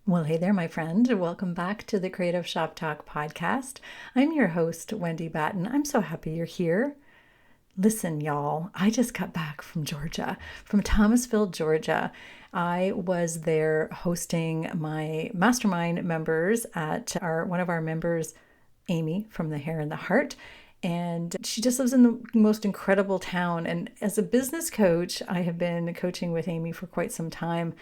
Well, hey there, my friend. Welcome back to the Creative Shop Talk podcast. I'm your host, Wendy Batten. I'm so happy you're here. Listen, y'all, I just got back from Georgia, from Thomasville, Georgia. I was there hosting my mastermind members at one of our members, Amy from The Hair and the Heart. And she just lives in the most incredible town. And as a business coach, I have been coaching with Amy for quite some time.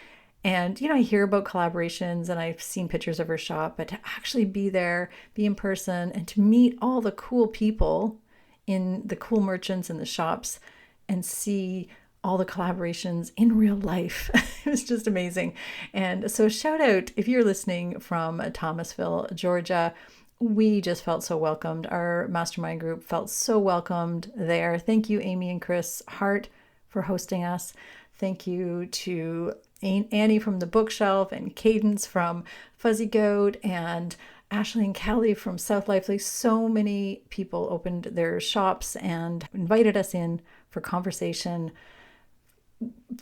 And, I hear about collaborations and I've seen pictures of her shop, but to actually be there, be in person, and to meet all the cool people in the cool merchants in the shops and see all the collaborations in real life. It was just amazing. And so shout out if you're listening from Thomasville, Georgia. We just felt so welcomed. Our mastermind group felt so welcomed there. Thank you, Amy and Chris Hart, for hosting us. Thank you to Annie from The Bookshelf and Cadence from Fuzzy Goat and Ashley and Kelly from South Lively. So many people opened their shops and invited us in for conversation,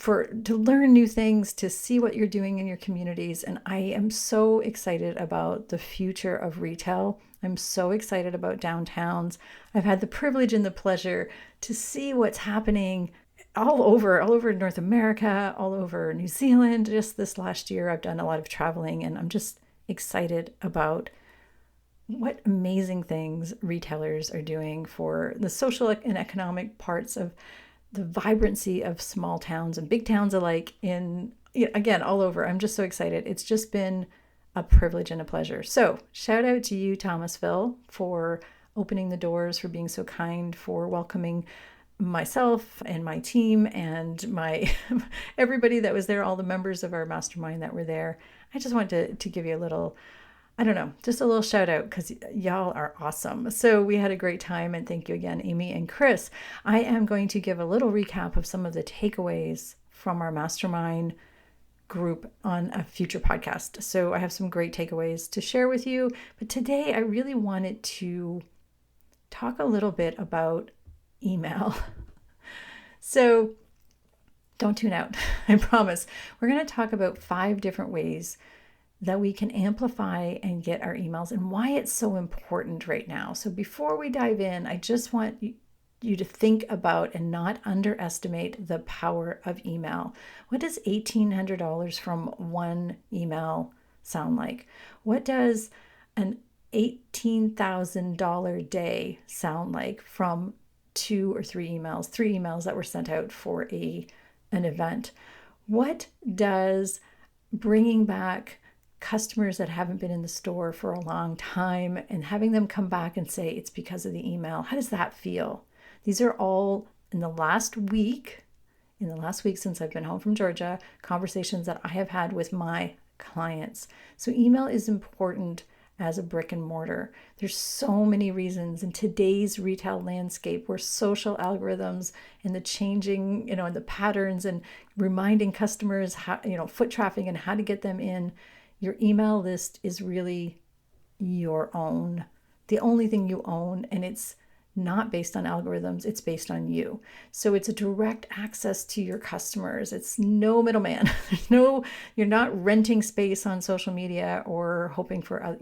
to learn new things, to see what you're doing in your communities. And I am so excited about the future of retail. I'm so excited about downtowns. I've had the privilege and the pleasure to see what's happening all over North America, all over New Zealand. Just this last year, I've done a lot of traveling, and I'm just excited about what amazing things retailers are doing for the social and economic parts of the vibrancy of small towns and big towns alike again, all over. I'm just so excited. It's just been a privilege and a pleasure. So shout out to you, Thomasville, for opening the doors, for being so kind, for welcoming myself and my team and everybody that was there, all the members of our mastermind that were there. I just wanted to give you a little, just a little shout out because y'all are awesome. So we had a great time, and thank you again, Amy and Chris. I am going to give a little recap of some of the takeaways from our mastermind group on a future podcast. So I have some great takeaways to share with you, but today I really wanted to talk a little bit about email. So don't tune out. I promise. We're going to talk about 5 different ways that we can amplify and get our emails and why it's so important right now. So before we dive in, I just want you to think about and not underestimate the power of email. What does $1,800 from one email sound like? What does an $18,000 day sound like from 2 or 3 emails that were sent out for an event? What does bringing back customers that haven't been in the store for a long time and having them come back and say it's because of the email, how does that feel? These are all in the last week since I've been home from Georgia, conversations that I have had with my clients. So email is important as a brick and mortar. There's so many reasons in today's retail landscape where social algorithms and the changing, and the patterns and reminding customers how, foot traffic and how to get them in. Your email list is really your own, the only thing you own, and it's not based on algorithms, it's based on you. So it's a direct access to your customers. It's no middleman. You're not renting space on social media or hoping for,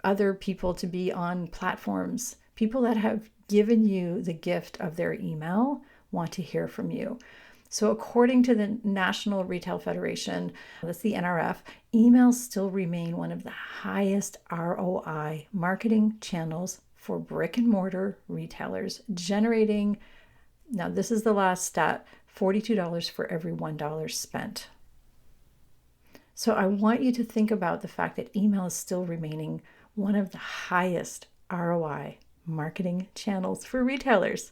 other people to be on platforms. People that have given you the gift of their email want to hear from you. So according to the National Retail Federation, that's the NRF, emails still remain one of the highest ROI marketing channels for brick and mortar retailers, generating, now this is the last stat, $42 for every $1 spent. So I want you to think about the fact that email is still remaining one of the highest ROI marketing channels for retailers.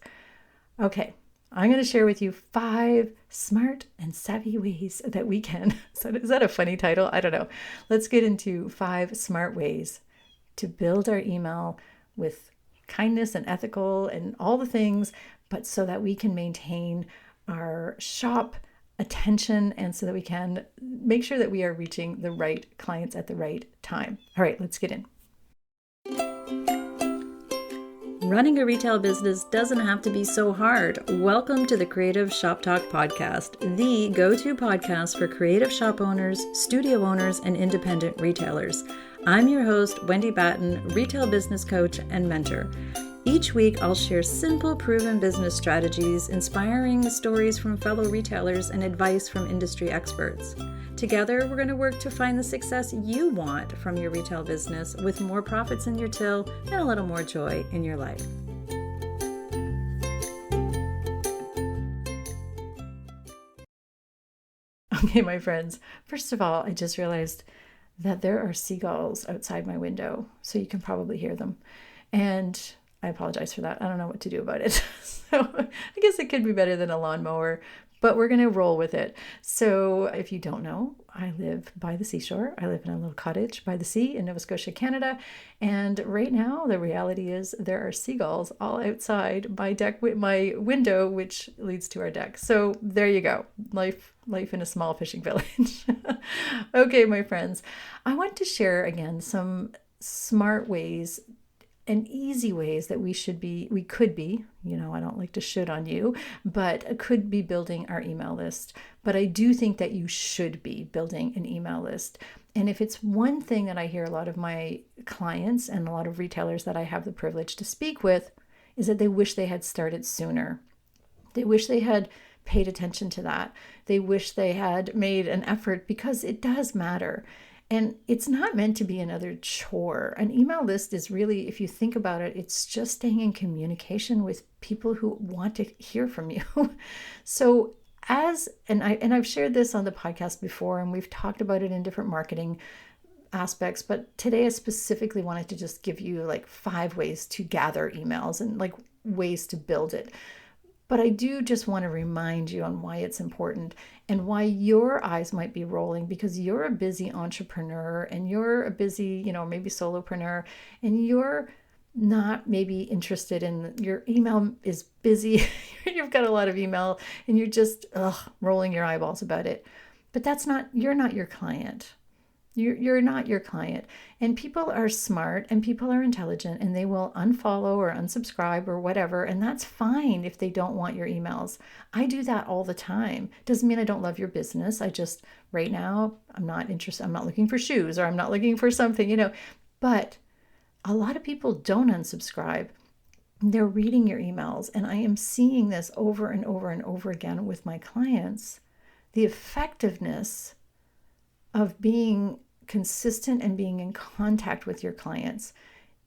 Okay, I'm going to share with you 5 smart and savvy ways that we can. So is that a funny title? I don't know. Let's get into 5 smart ways to build our email with kindness and ethical and all the things, but so that we can maintain our shop attention and so that we can make sure that we are reaching the right clients at the right time. All right, let's get in. Running a retail business doesn't have to be so hard. Welcome to the Creative Shop Talk podcast, the go-to podcast for creative shop owners, studio owners, and independent retailers. I'm your host, Wendy Batten, retail business coach and mentor. Each week, I'll share simple, proven business strategies, inspiring stories from fellow retailers, and advice from industry experts. Together, we're going to work to find the success you want from your retail business with more profits in your till and a little more joy in your life. Okay, my friends, first of all, I just realized that there are seagulls outside my window, so you can probably hear them. And I apologize for that. I don't know what to do about it. So I guess it could be better than a lawnmower, but we're going to roll with it. So if you don't know, I live by the seashore. I live in a little cottage by the sea in Nova Scotia, Canada. And right now, the reality is there are seagulls all outside my window, which leads to our deck. So there you go. Life in a small fishing village. Okay, my friends, I want to share again some smart ways and easy ways that we could be, I don't like to should on you, but could be building our email list. But I do think that you should be building an email list. And if it's one thing that I hear a lot of my clients and a lot of retailers that I have the privilege to speak with, is that they wish they had started sooner. They wish they had paid attention to that. They wish they had made an effort, because it does matter. And it's not meant to be another chore. An email list is really, if you think about it, it's just staying in communication with people who want to hear from you. So I've shared this on the podcast before, and we've talked about it in different marketing aspects, but today I specifically wanted to just give you like 5 ways to gather emails and like ways to build it. But I do just want to remind you on why it's important and why your eyes might be rolling, because you're a busy entrepreneur and you're a busy, maybe solopreneur, and you're not maybe interested in your email is busy. You've got a lot of email and you're just rolling your eyeballs about it. But you're not your client. You're not your client. And people are smart and people are intelligent, and they will unfollow or unsubscribe or whatever. And that's fine if they don't want your emails. I do that all the time. Doesn't mean I don't love your business. I just, right now, I'm not interested. I'm not looking for shoes, or I'm not looking for something, But a lot of people don't unsubscribe. They're reading your emails. And I am seeing this over and over and over again with my clients. The effectiveness of being consistent and being in contact with your clients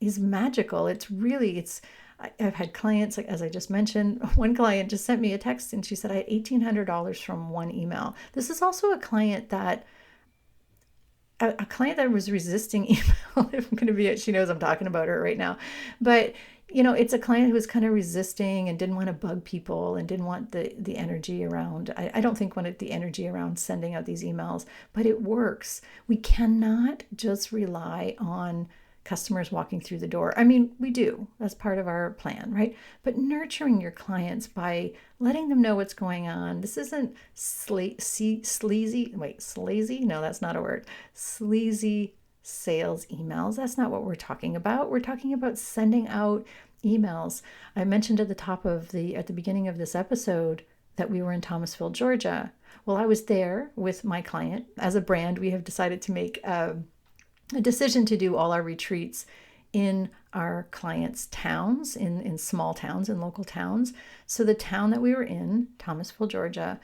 is magical. I've had clients, like as I just mentioned, one client just sent me a text and she said, I had $1,800 from one email. This is also a client that was resisting email. If I'm going to be, she knows I'm talking about her right now, but it's a client who was kind of resisting and didn't want to bug people and didn't want the energy around. I don't think wanted the energy around sending out these emails, but it works. We cannot just rely on customers walking through the door. I mean, we do. That's part of our plan, right? But nurturing your clients by letting them know what's going on. This isn't sleazy. No, that's not a word. Sleazy sales emails. That's not what we're talking about. We're talking about sending out emails. I mentioned at the beginning of this episode that we were in Thomasville, Georgia. Well, I was there with my client. As a brand, we have decided to make a decision to do all our retreats in our clients' towns, in small towns, in local towns. So the town that we were in, Thomasville, Georgia,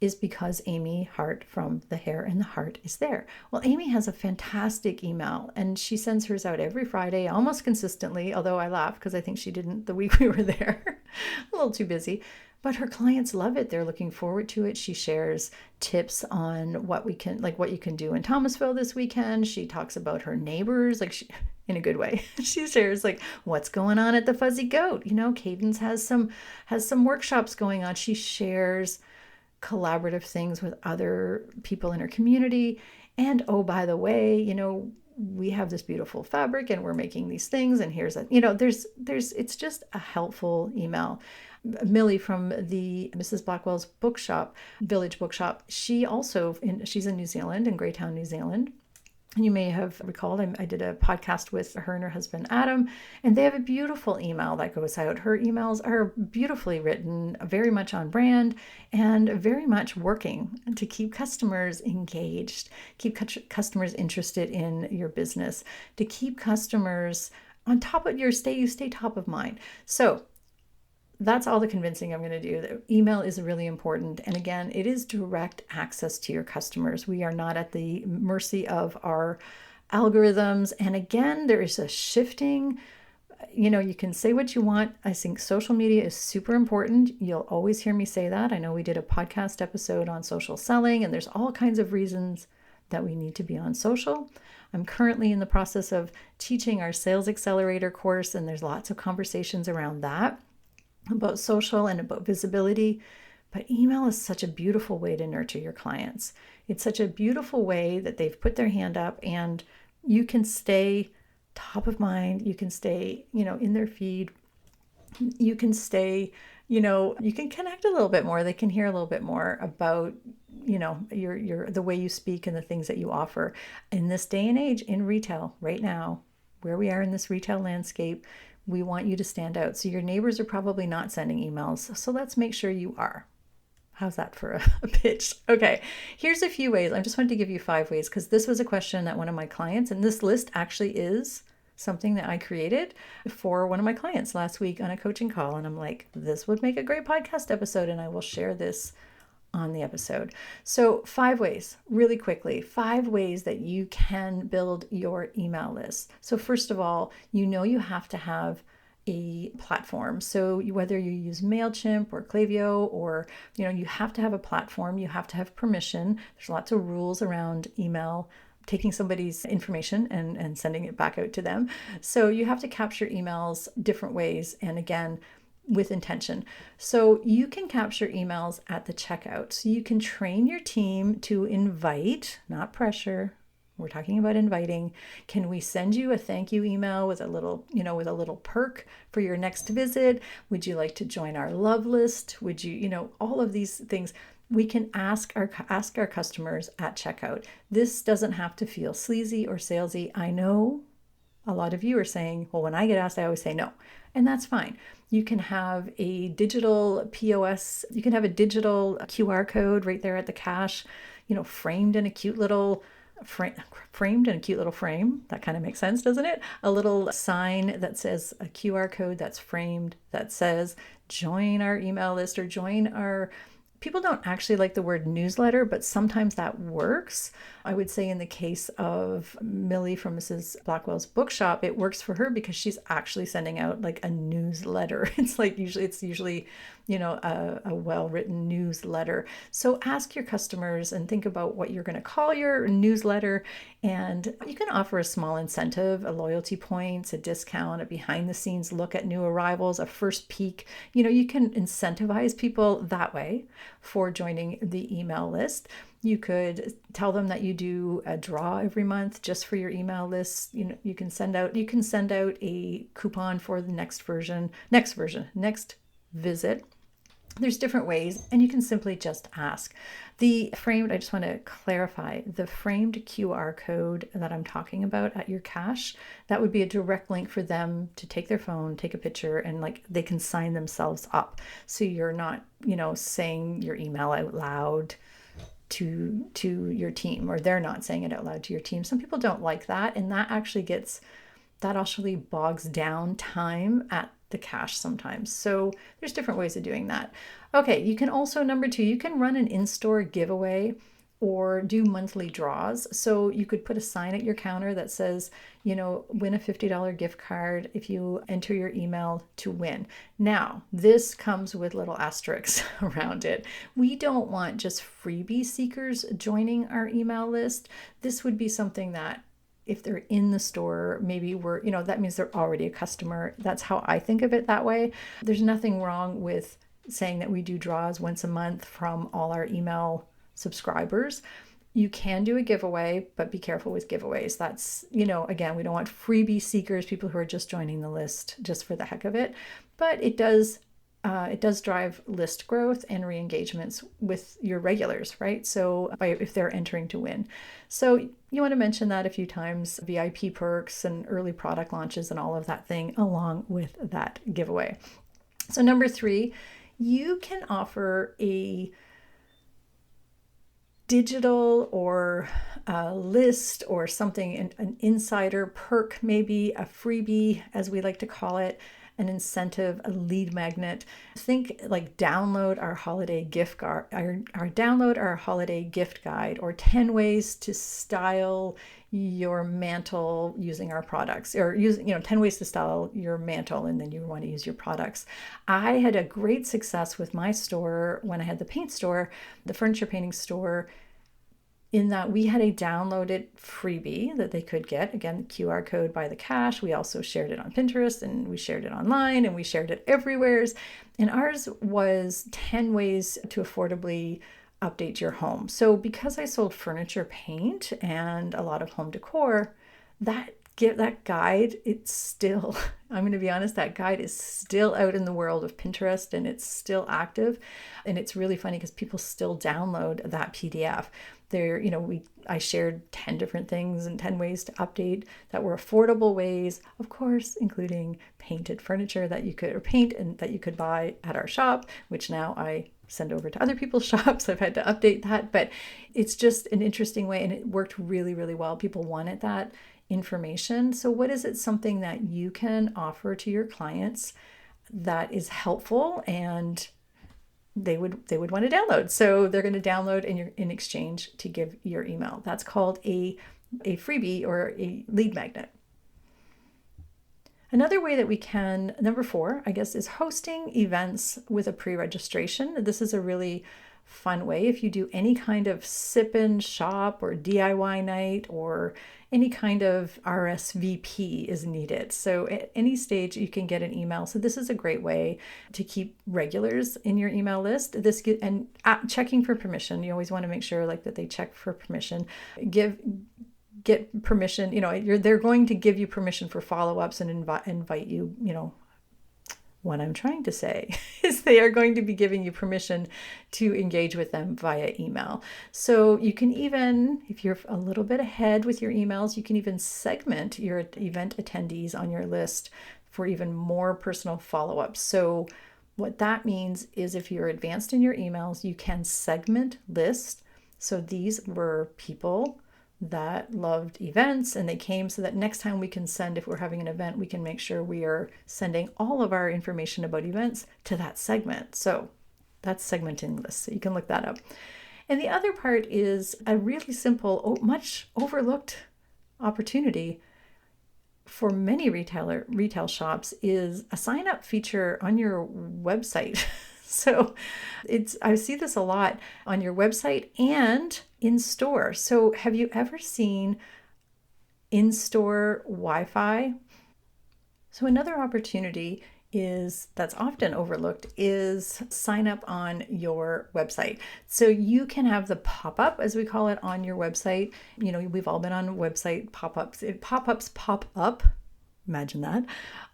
is because Amy Hart from The Hair and the Heart is there. Well, Amy has a fantastic email, and she sends hers out every Friday, almost consistently, although I laugh because I think she didn't the week we were there. A little too busy. But her clients love it. They're looking forward to it. She shares tips on what you can do in Thomasville this weekend. She talks about her neighbors, in a good way. She shares what's going on at the Fuzzy Goat. Cadence has some workshops going on. She shares collaborative things with other people in her community. And oh, by the way, we have this beautiful fabric and we're making these things, and here's it's just a helpful email. Millie from the Mrs. Blackwell's bookshop, Village Bookshop, she's in New Zealand, in Greytown, New Zealand. You may have recalled I did a podcast with her and her husband, Adam, and they have a beautiful email that goes out. Her emails are beautifully written, very much on brand, and very much working to keep customers engaged, keep customers interested in your business, to keep customers on top of you stay top of mind. So that's all the convincing I'm going to do. The email is really important. And again, it is direct access to your customers. We are not at the mercy of our algorithms. And again, there is a shifting. You can say what you want. I think social media is super important. You'll always hear me say that. I know we did a podcast episode on social selling, and there's all kinds of reasons that we need to be on social. I'm currently in the process of teaching our Sales Accelerator course, and there's lots of conversations around that, about social and about visibility. But email is such a beautiful way to nurture your clients. It's such a beautiful way that they've put their hand up, and you can stay top of mind. You can stay, in their feed. You can stay, you can connect a little bit more. They can hear a little bit more about, your the way you speak and the things that you offer. In this day and age in retail right now, where we are in this retail landscape, we want you to stand out. So your neighbors are probably not sending emails. So let's make sure you are. How's that for a pitch? Okay, here's a few ways. I just wanted to give you 5 ways because this was a question that one of my clients, and this list actually is something that I created for one of my clients last week on a coaching call. And I'm like, this would make a great podcast episode, and I will share this on the episode. So 5 ways, really quickly, 5 ways that you can build your email list. So first of all, you have to have a platform. So whether you use MailChimp or Klaviyo, or, you have to have a platform, you have to have permission. There's lots of rules around email, taking somebody's information and sending it back out to them. So you have to capture emails different ways. And again, with intention. So you can capture emails at the checkout. So you can train your team to invite, not pressure. We're talking about inviting. Can we send you a thank you email with a little, with a little perk for your next visit? Would you like to join our love list? Would you, all of these things we can ask our customers at checkout. This doesn't have to feel sleazy or salesy. I know a lot of you are saying, well, when I get asked, I always say no. And that's fine. You can have a digital POS. You can have a digital QR code right there at the cash, framed in a cute little frame. That kind of makes sense, doesn't it? A little sign that says a QR code that's framed that says, join our email list or join our... People don't actually like the word newsletter, but sometimes that works. I would say in the case of Millie from Mrs. Blackwell's bookshop, it works for her because she's actually sending out like a newsletter. It's usually, a well-written newsletter. So ask your customers and think about what you're going to call your newsletter. And you can offer a small incentive, a loyalty points, a discount, a behind the scenes look at new arrivals, a first peek. You can incentivize people that way for joining the email list. You could tell them that you do a draw every month just for your email list. You can send out a coupon for the next visit. There's different ways, and you can simply just ask. I just want to clarify, the framed QR code that I'm talking about at your cash, that would be a direct link for them to take their phone, take a picture, and they can sign themselves up. So you're not, saying your email out loud to your team, or they're not saying it out loud to your team. Some people don't like that, and that actually bogs down time at the cash sometimes. So there's different ways of doing that. Okay, you can also, number 2, you can run an in-store giveaway or do monthly draws. So you could put a sign at your counter that says, win a $50 gift card if you enter your email to win. Now, this comes with little asterisks around it. We don't want just freebie seekers joining our email list. This would be something that if they're in the store, maybe that means they're already a customer. That's how I think of it that way. There's nothing wrong with saying that we do draws once a month from all our email subscribers. You can do a giveaway, but be careful with giveaways. That's, again, we don't want freebie seekers, people who are just joining the list just for the heck of it. But it does it does drive list growth and re-engagements with your regulars, right? So if they're entering to win. So you want to mention that a few times, VIP perks and early product launches and all of that thing along with that giveaway. So number 3, you can offer a digital or a list or something, an insider perk, maybe a freebie, as we like to call it, an incentive, a lead magnet. Think like download our holiday gift guide, download our holiday gift guide, or 10 ways to style your mantle using our products, or 10 ways to style your mantle, and then you want to use your products. I had a great success with my store when I had the paint store, the furniture painting store, in that we had a downloaded freebie that they could get. Again, QR code by the cash. We also shared it on Pinterest, and we shared it online, and we shared it everywhere. And ours was 10 ways to affordably update your home. So because I sold furniture paint and a lot of home decor, that guide, it's still, I'm going to be honest, that guide is still out in the world of Pinterest, and it's still active. And it's really funny because people still download that PDF. I shared 10 different things and 10 ways to update that were affordable ways, of course, including painted furniture that you could buy at our shop, which now I send over to other people's shops. I've had to update that, but it's just an interesting way, and it worked really, really well. People wanted that information. So what is it, something that you can offer to your clients that is helpful and they would want to download? So they're going to download in exchange to give your email. That's called a freebie or a lead magnet. Another way that we can, number 4, I guess, is hosting events with a pre-registration. This is a really fun way. If you do any kind of sip and shop or DIY night, or any kind of RSVP is needed. So at any stage you can get an email. So this is a great way to keep regulars in your email list. And checking for permission. You always want to make sure that they check for permission. Get permission. They're going to give you permission for follow-ups and invite you. What I'm trying to say is they are going to be giving you permission to engage with them via email. So you can even, if you're a little bit ahead with your emails, you can even segment your event attendees on your list for even more personal follow-ups. So what that means is if you're advanced in your emails, you can segment lists. So these were people that loved events, and they came, so that next time we can send, if we're having an event, we can make sure we are sending all of our information about events to that segment. So that's segmenting lists. So you can look that up. And the other part is a really simple, much overlooked opportunity for many retail shops, is a sign up feature on your website. So I see this a lot on your website and in store. So have you ever seen in-store Wi-Fi? So another opportunity that's often overlooked is sign up on your website. So you can have the pop-up, as we call it, on your website. We've all been on website pop-ups. Pop-ups pop up. Imagine that,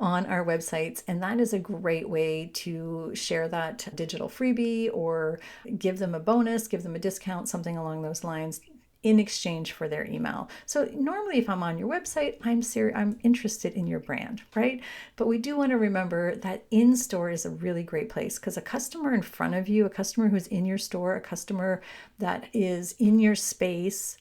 on our websites. And that is a great way to share that digital freebie, or give them a bonus, give them a discount, something along those lines, in exchange for their email. So normally if I'm on your website, I'm interested in your brand, right? But we do want to remember that in-store is a really great place, because a customer in front of you, a customer who's in your store, a customer that is in your space,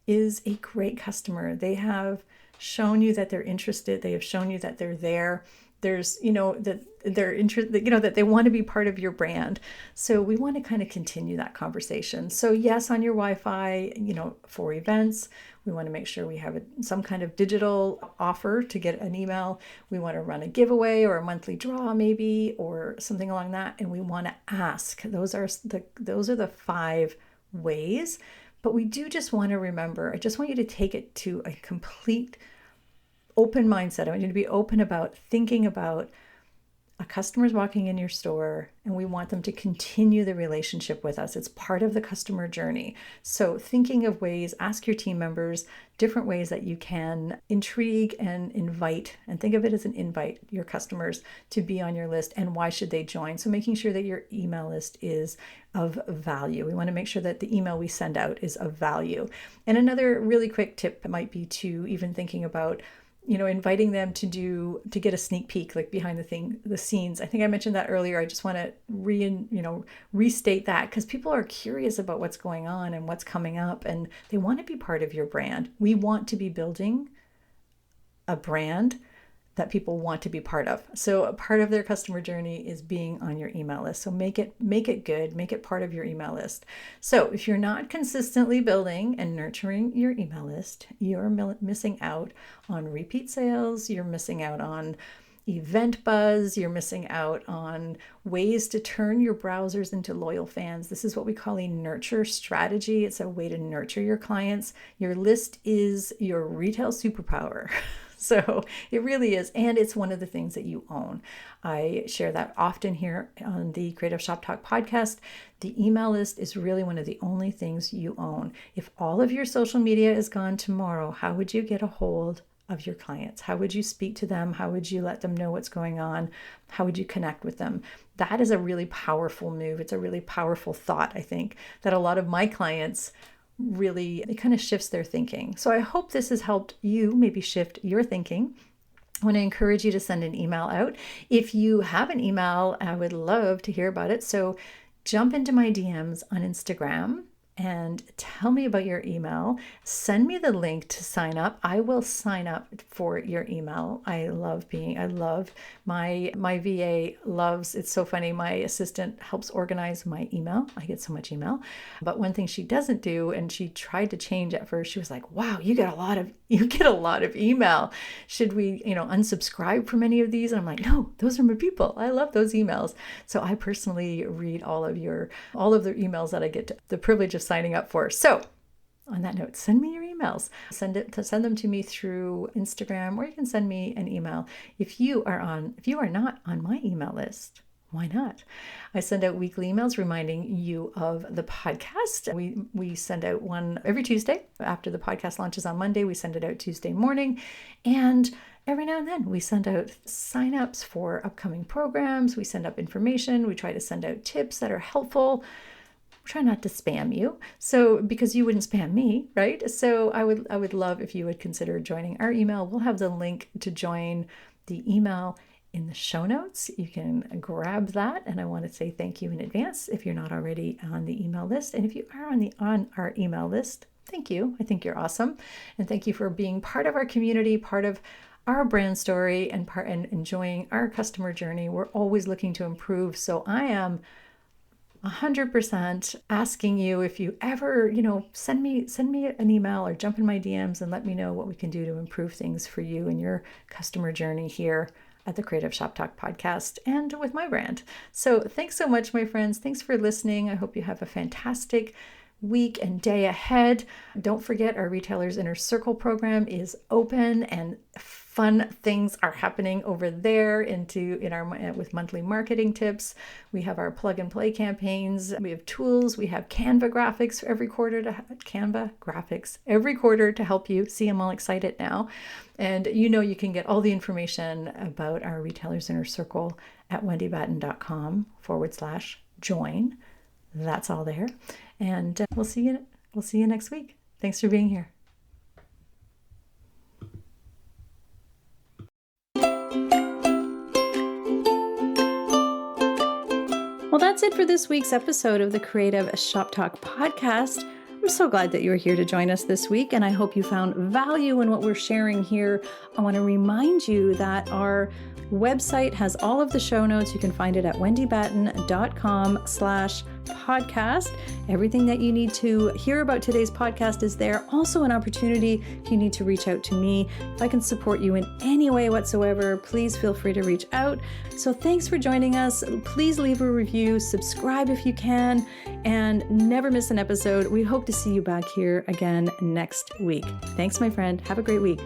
is a great customer. They have shown you that they're interested. They have shown you that they're there. There's, that they're interested, that they want to be part of your brand. So we want to kind of continue that conversation. So yes, on your Wi-Fi, for events, we want to make sure we have some kind of digital offer to get an email. We want to run a giveaway or a monthly draw maybe, or something along that. And we want to ask. Those are the 5 ways. But we do just want to remember, I just want you to take it to a complete open mindset. I want you to be open about thinking about a customer's walking in your store and we want them to continue the relationship with us. It's part of the customer journey. So thinking of ways, ask your team members different ways that you can intrigue and invite, and think of it as an invite, your customers to be on your list, and why should they join. So making sure that your email list is of value. We want to make sure that the email we send out is of value. And another really quick tip might be to even thinking about inviting them to get a sneak peek, like behind the scenes. I think I mentioned that earlier. I just want to restate that, because people are curious about what's going on and what's coming up, and they want to be part of your brand. We want to be building a brand that people want to be part of. So a part of their customer journey is being on your email list. So make it good, make it part of your email list. So if you're not consistently building and nurturing your email list, you're missing out on repeat sales, you're missing out on event buzz, you're missing out on ways to turn your browsers into loyal fans. This is what we call a nurture strategy. It's a way to nurture your clients. Your list is your retail superpower. So it really is. And it's one of the things that you own. I share that often here on the Creative Shop Talk podcast. The email list is really one of the only things you own. If all of your social media is gone tomorrow, how would you get a hold of your clients? How would you speak to them? How would you let them know what's going on? How would you connect with them? That is a really powerful move. It's a really powerful thought, I think, that a lot of my clients really, it kind of shifts their thinking. So I hope this has helped you maybe shift your thinking. I want to encourage you to send an email out. If you have an email, I would love to hear about it. So jump into my DMs on Instagram and tell me about your email. Send me the link to sign up. I will sign up for your email. I love my VA loves, it's so funny. My assistant helps organize my email. I get so much email. But one thing she doesn't do, and she tried to change at first, she was like, wow, you get a lot of email. Should we, unsubscribe from any of these? And I'm like, no, those are my people. I love those emails. So I personally read all of the emails that I get the privilege of signing up for. So on that note, send me your emails. Send them to me through Instagram, or you can send me an email. If you are not on my email list, why not? I send out weekly emails reminding you of the podcast. We send out one every Tuesday. After the podcast launches on Monday, we send it out Tuesday morning. And every now and then we send out signups for upcoming programs. We send up information. We try to send out tips that are helpful. Try not to spam you, so because you wouldn't spam me, right? So I would love if you would consider joining our email. We'll have the link to join the email in the show notes. You can grab that, and I want to say thank you in advance if you're not already on the email list. And if you are on our email list, thank you. I think you're awesome, and thank you for being part of our community, part of our brand story, and enjoying our customer journey. We're always looking to improve. So I am 100% asking you, if you ever, send me an email or jump in my DMs and let me know what we can do to improve things for you and your customer journey here at the Creative Shop Talk podcast and with my brand. So thanks so much, my friends. Thanks for listening. I hope you have a fantastic week and day ahead. Don't forget, our Retailers Inner Circle program is open, and fun things are happening over there with monthly marketing tips. We have our plug and play campaigns. We have tools. We have Canva graphics every quarter to help you. See, I'm all excited now. And you can get all the information about our Retailers Inner Circle at wendybatten.com/join. That's all there. And we'll see you next week. Thanks for being here. Well, that's it for this week's episode of the Creative Shop Talk podcast. I'm so glad that you were here to join us this week, and I hope you found value in what we're sharing here. I want to remind you that our website has all of the show notes. You can find it at wendybatten.com/podcast. Everything that you need to hear about today's podcast is there. Also an opportunity if you need to reach out to me. If I can support you in any way whatsoever, please feel free to reach out. So thanks for joining us. Please leave a review, subscribe if you can, and never miss an episode. We hope to see you back here again next week. Thanks, my friend. Have a great week.